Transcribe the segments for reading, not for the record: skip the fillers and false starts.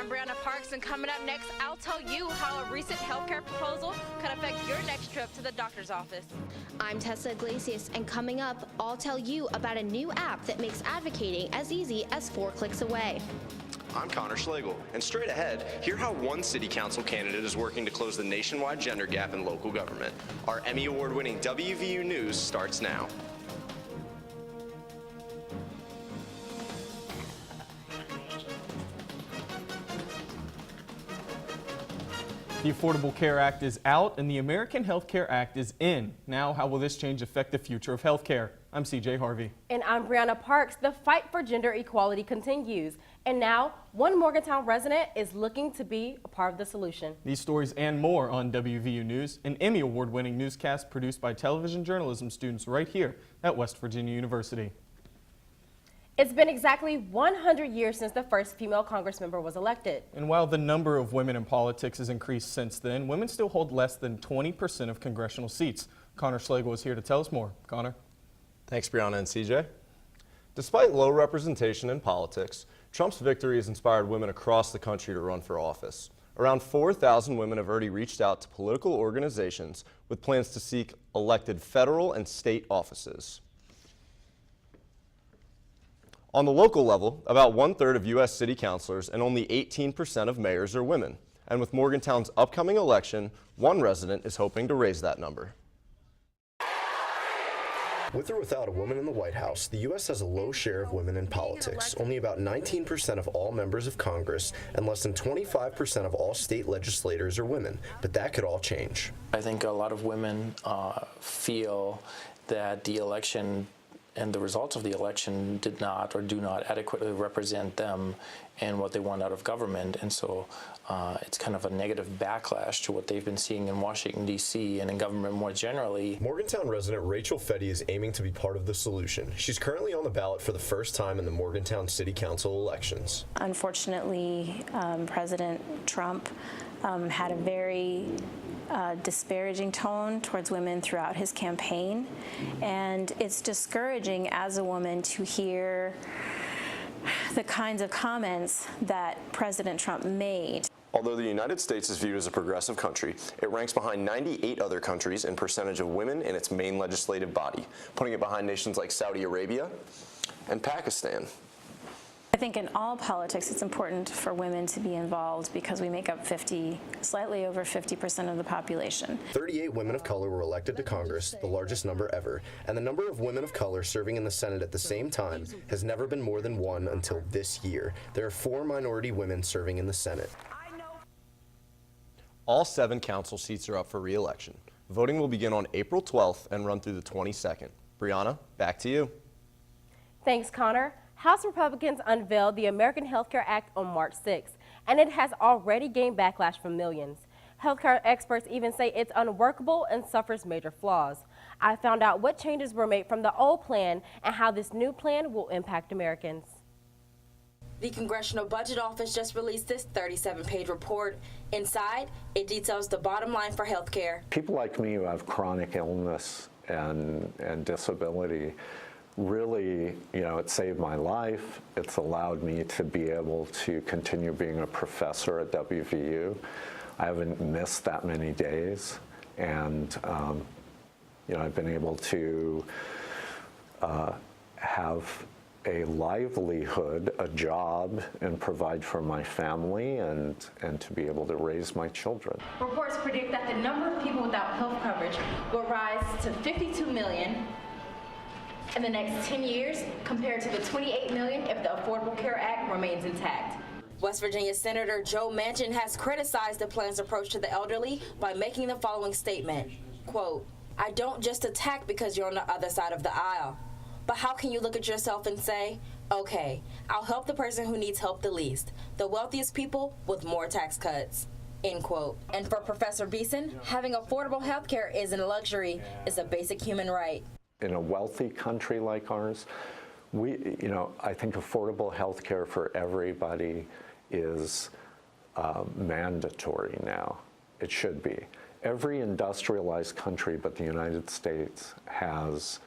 I'm Brianna Parks, and coming up next, I'll tell you how a recent healthcare proposal could affect your next trip to the doctor's office. I'm Tessa Iglesias, and coming up, I'll tell you about a new app that makes advocating as easy as 4 clicks away. I'm Connor Schlegel, and straight ahead, hear how one city council candidate is working to close the nationwide gender gap in local government. Our Emmy Award-winning WVU News starts now. The Affordable Care Act is out and the American Health Care Act is in. Now, how will this change affect the future of health care? I'm CJ Harvey. And I'm Brianna Parks. The fight for gender equality continues. And now, one Morgantown resident is looking to be a part of the solution. These stories and more on WVU News, an Emmy Award-winning newscast produced by television journalism students right here at West Virginia University. It's been exactly 100 years since the first female Congressmember was elected. And while the number of women in politics has increased since then, women still hold less than 20% of congressional seats. Connor Schlegel is here to tell us more. Connor? Thanks, Brianna and CJ. Despite low representation in politics, Trump's victory has inspired women across the country to run for office. Around 4,000 women have already reached out to political organizations with plans to seek elected federal and state offices. On the local level, about 1/3 of U.S. city councilors and only 18% of mayors are women. And with Morgantown's upcoming election, one resident is hoping to raise that number. With or without a woman in the White House, the U.S. has a low share of women in politics. Only about 19% of all members of Congress and less than 25% of all state legislators are women. But that could all change. I think a lot of women feel that the election and the results of the election did not or do not adequately represent them and what they want out of government. And so it's kind of a negative backlash to what they've been seeing in Washington, D.C. and in government more generally. Morgantown resident Rachel Fetty is aiming to be part of the solution. She's currently on the ballot for the first time in the Morgantown City Council elections. Unfortunately, President Trump had a very disparaging tone towards women throughout his campaign, and it's discouraging as a woman to hear the kinds of comments that President Trump made. Although the United States is viewed as a progressive country, it ranks behind 98 other countries in percentage of women in its main legislative body, putting it behind nations like Saudi Arabia and Pakistan. I think in all politics it's important for women to be involved because we make up slightly over 50% of the population. 38 women of color were elected to Congress, the largest number ever, and the number of women of color serving in the Senate at the same time has never been more than one until this year. There are 4 minority women serving in the Senate. All 7 council seats are up for re-election. Voting will begin on April 12th and run through the 22nd. Brianna, back to you. Thanks, Connor. House Republicans unveiled the American Health Care Act on March 6th, and it has already gained backlash from millions. Healthcare experts even say it's unworkable and suffers major flaws. I found out what changes were made from the old plan and how this new plan will impact Americans. The Congressional Budget Office just released this 37-page report. Inside, it details the bottom line for health care. People like me who have chronic illness and disability, really, it saved my life. It's allowed me to be able to continue being a professor at WVU. I haven't missed that many days, and I've been able to have a livelihood, a job, and provide for my family and to be able to raise my children. Reports predict that the number of people without health coverage will rise to 52 million in the next 10 years, compared to the 28 million if the Affordable Care Act remains intact. West Virginia Senator Joe Manchin has criticized the plan's approach to the elderly by making the following statement, quote, "I don't just attack because you're on the other side of the aisle, but how can you look at yourself and say, okay, I'll help the person who needs help the least, the wealthiest people with more tax cuts," end quote. And for Professor Beeson, having affordable health care isn't a luxury, it's a basic human right. In a wealthy country like ours, I think affordable health care for everybody is mandatory now. It should be. Every industrialized country but the United States has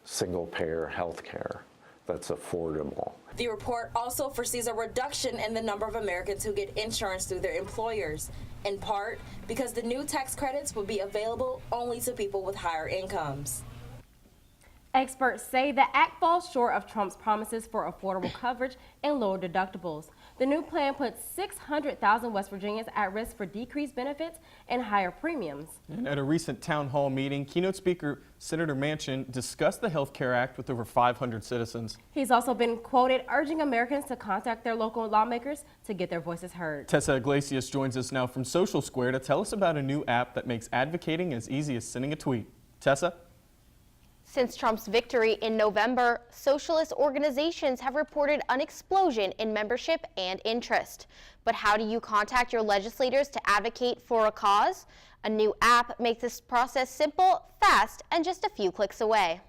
single-payer health care. that's affordable. The report also foresees a reduction in the number of Americans who get insurance through their employers, in part because the new tax credits will be available only to people with higher incomes. Experts say the act falls short of Trump's promises for affordable coverage and lower deductibles. The new plan puts 600,000 West Virginians at risk for decreased benefits and higher premiums. And at a recent town hall meeting, keynote speaker Senator Manchin discussed the Health Care Act with over 500 citizens. He's also been quoted urging Americans to contact their local lawmakers to get their voices heard. Tessa Iglesias joins us now from Social Square to tell us about a new app that makes advocating as easy as sending a tweet. Tessa? Since Trump's victory in November, socialist organizations have reported an explosion in membership and interest. But how do you contact your legislators to advocate for a cause? A new app makes this process simple, fast, and just a few clicks away.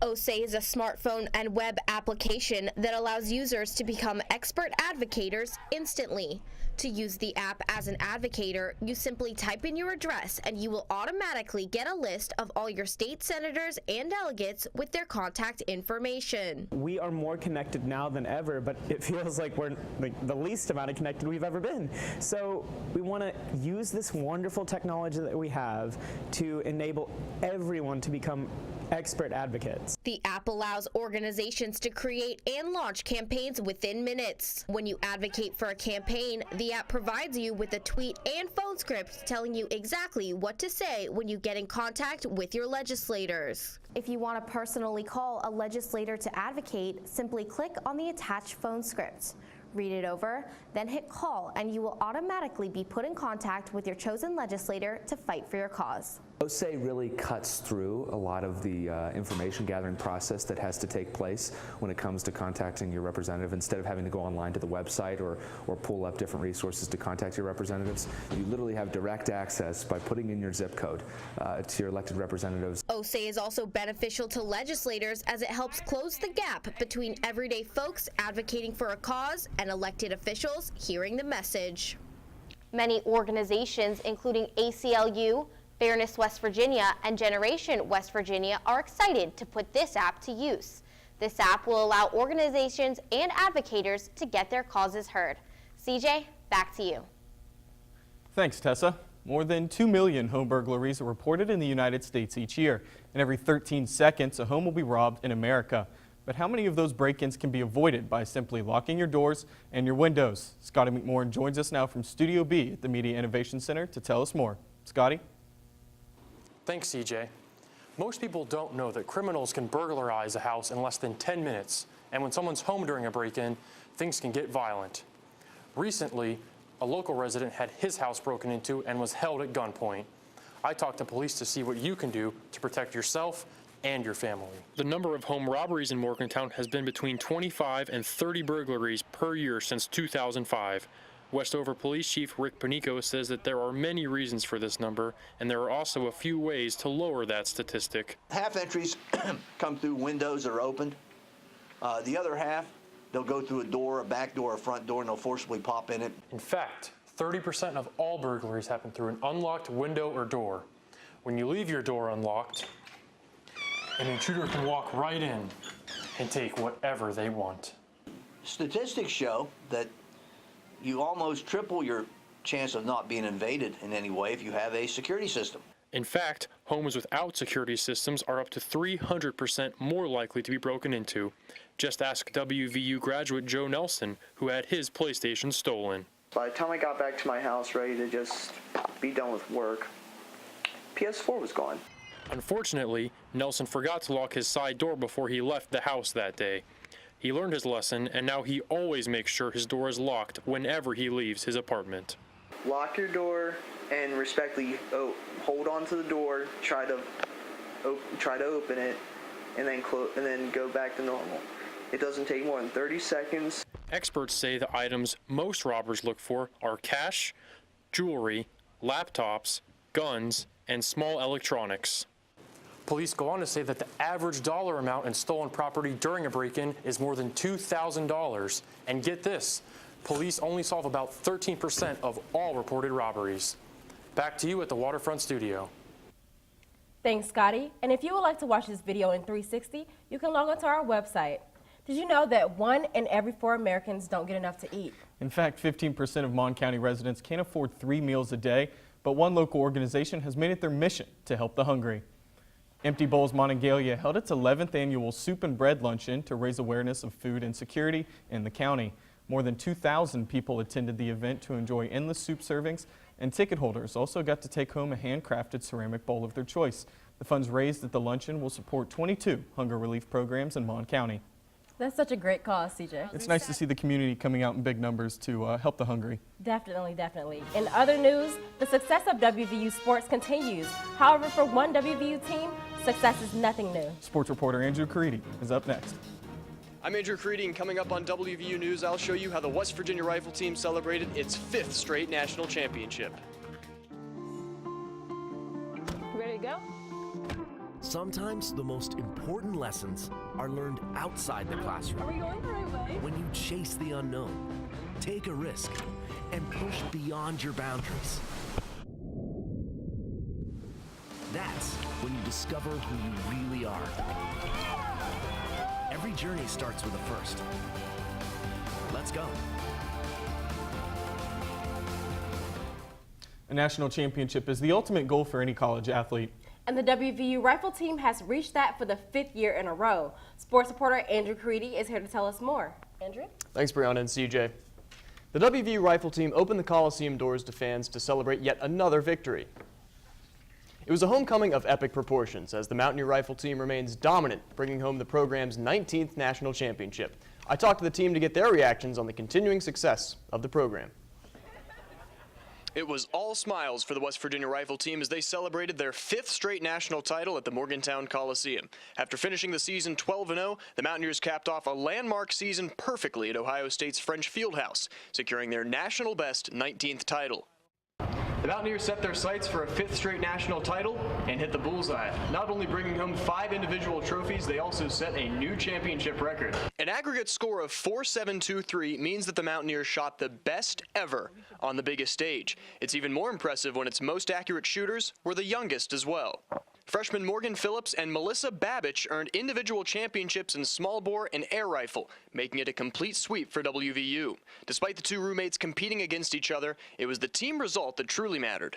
OSE is a smartphone and web application that allows users to become expert advocators instantly. To use the app as an advocator, you simply type in your address and you will automatically get a list of all your state senators and delegates with their contact information. We are more connected now than ever, but it feels like we're the least amount of connected we've ever been. So we want to use this wonderful technology that we have to enable everyone to become expert advocates. The app allows organizations to create and launch campaigns within minutes. When you advocate for a campaign, the app provides you with a tweet and phone script telling you exactly what to say when you get in contact with your legislators. If you want to personally call a legislator to advocate, simply click on the attached phone script. Read it over, then hit call, and you will automatically be put in contact with your chosen legislator to fight for your cause. OSE really cuts through a lot of the information gathering process that has to take place when it comes to contacting your representative. Instead of having to go online to the website or pull up different resources to contact your representatives, you literally have direct access by putting in your zip code to your elected representatives. OSE is also beneficial to legislators as it helps close the gap between everyday folks advocating for a cause and elected officials hearing the message. Many organizations, including ACLU, Fairness West Virginia, and Generation West Virginia, are excited to put this app to use. This app will allow organizations and advocators to get their causes heard. CJ, back to you. Thanks, Tessa. More than 2 million home burglaries are reported in the United States each year, and every 13 seconds a home will be robbed in America. But how many of those break-ins can be avoided by simply locking your doors and your windows? Scotty McMorrin joins us now from Studio B at the Media Innovation Center to tell us more. Scotty? Thanks, CJ. Most people don't know that criminals can burglarize a house in less than 10 minutes, and when someone's home during a break-in, things can get violent. Recently, a local resident had his house broken into and was held at gunpoint. I talked to police to see what you can do to protect yourself and your family. The number of home robberies in Morgantown has been between 25 and 30 burglaries per year since 2005. Westover Police Chief Rick Panico says that there are many reasons for this number, and there are also a few ways to lower that statistic. Half entries come through windows that are opened. The other half, they'll go through a door, a back door, a front door, and they'll forcibly pop in it. In fact, 30% of all burglaries happen through an unlocked window or door. When you leave your door unlocked, an intruder can walk right in and take whatever they want. Statistics show that you almost triple your chance of not being invaded in any way if you have a security system. In fact, homes without security systems are up to 300% more likely to be broken into. Just ask WVU graduate Joe Nelson, who had his PlayStation stolen. By the time I got back to my house ready to just be done with work, PS4 was gone. Unfortunately, Nelson forgot to lock his side door before he left the house that day. He learned his lesson, and now he always makes sure his door is locked whenever he leaves his apartment. Lock your door and respectfully hold on to the door, try to open it, and then go back to normal. It doesn't take more than 30 seconds. Experts say the items most robbers look for are cash, jewelry, laptops, guns, and small electronics. Police go on to say that the average dollar amount in stolen property during a break-in is more than $2,000. And get this, police only solve about 13% of all reported robberies. Back to you at the Waterfront Studio. Thanks, Scotty. And if you would like to watch this video in 360, you can log onto our website. Did you know that 1 in every 4 Americans don't get enough to eat? In fact, 15% of Mon County residents can't afford 3 meals a day, but one local organization has made it their mission to help the hungry. Empty Bowls Monongalia held its 11th annual Soup and Bread Luncheon to raise awareness of food insecurity in the county. More than 2,000 people attended the event to enjoy endless soup servings, and ticket holders also got to take home a handcrafted ceramic bowl of their choice. The funds raised at the luncheon will support 22 hunger relief programs in Mon County. That's such a great cause, CJ. It's nice to see the community coming out in big numbers to help the hungry. Definitely, definitely. In other news, the success of WVU sports continues. However, for one WVU team, success is nothing new. Sports reporter Andrew Caridi is up next. I'm Andrew Caridi, and coming up on WVU News, I'll show you how the West Virginia Rifle Team celebrated its 5th straight national championship. Ready to go? Sometimes the most important lessons are learned outside the classroom. Are we going the right way? When you chase the unknown, take a risk, and push beyond your boundaries. That's when you discover who you really are. Every journey starts with a first. Let's go. A national championship is the ultimate goal for any college athlete. And the WVU Rifle Team has reached that for the 5th year in a row. Sports reporter Andrew Caridi is here to tell us more. Andrew? Thanks, Brianna and CJ. The WVU Rifle Team opened the Coliseum doors to fans to celebrate yet another victory. It was a homecoming of epic proportions as the Mountaineer Rifle Team remains dominant, bringing home the program's 19th national championship. I talked to the team to get their reactions on the continuing success of the program. It was all smiles for the West Virginia Rifle Team as they celebrated their 5th straight national title at the Morgantown Coliseum. After finishing the season 12-0, the Mountaineers capped off a landmark season perfectly at Ohio State's French Fieldhouse, securing their national best 19th title. The Mountaineers set their sights for a 5th straight national title and hit the bullseye. Not only bringing home 5 individual trophies, they also set a new championship record. An aggregate score of 4.723 means that the Mountaineers shot the best ever on the biggest stage. It's even more impressive when its most accurate shooters were the youngest as well. Freshmen Morgan Phillips and Melissa Babich earned individual championships in small bore and air rifle, making it a complete sweep for WVU. Despite the two roommates competing against each other, it was the team result that truly mattered.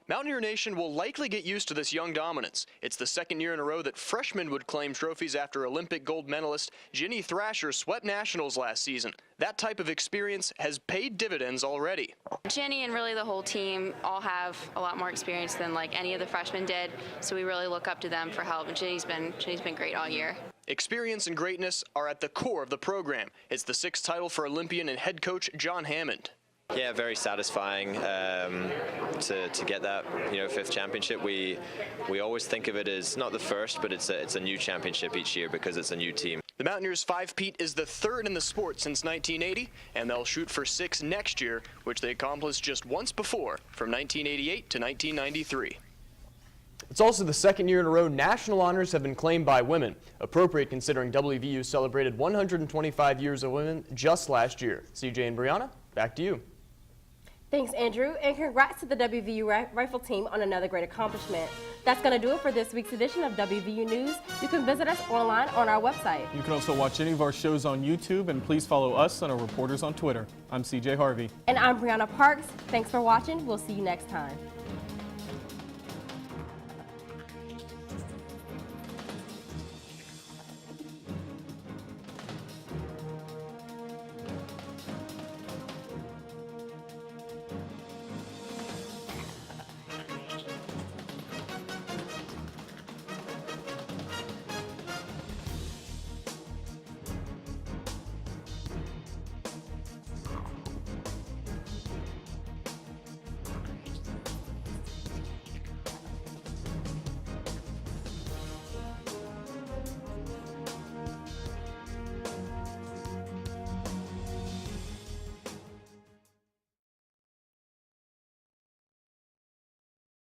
Mountaineer Nation will likely get used to this young dominance. It's the 2nd year in a row that freshmen would claim trophies after Olympic gold medalist Ginny Thrasher swept nationals last season. That type of experience has paid dividends already. Ginny and really the whole team all have a lot more experience than like any of the freshmen did, so we really look up to them for help, and Ginny's been great all year. Experience and greatness are at the core of the program. It's the 6th title for Olympian and head coach John Hammond. Yeah, very satisfying to get that 5th championship. We always think of it as not the first, but it's a new championship each year because it's a new team. The Mountaineers' 5-peat is the 3rd in the sport since 1980, and they'll shoot for 6 next year, which they accomplished just once before, from 1988 to 1993. It's also the 2nd year in a row national honors have been claimed by women, appropriate considering WVU celebrated 125 years of women just last year. CJ and Brianna, back to you. Thanks, Andrew, and congrats to the WVU Rifle Team on another great accomplishment. That's going to do it for this week's edition of WVU News. You can visit us online on our website. You can also watch any of our shows on YouTube, and please follow us and our reporters on Twitter. I'm CJ Harvey. And I'm Brianna Parks. Thanks for watching. We'll see you next time.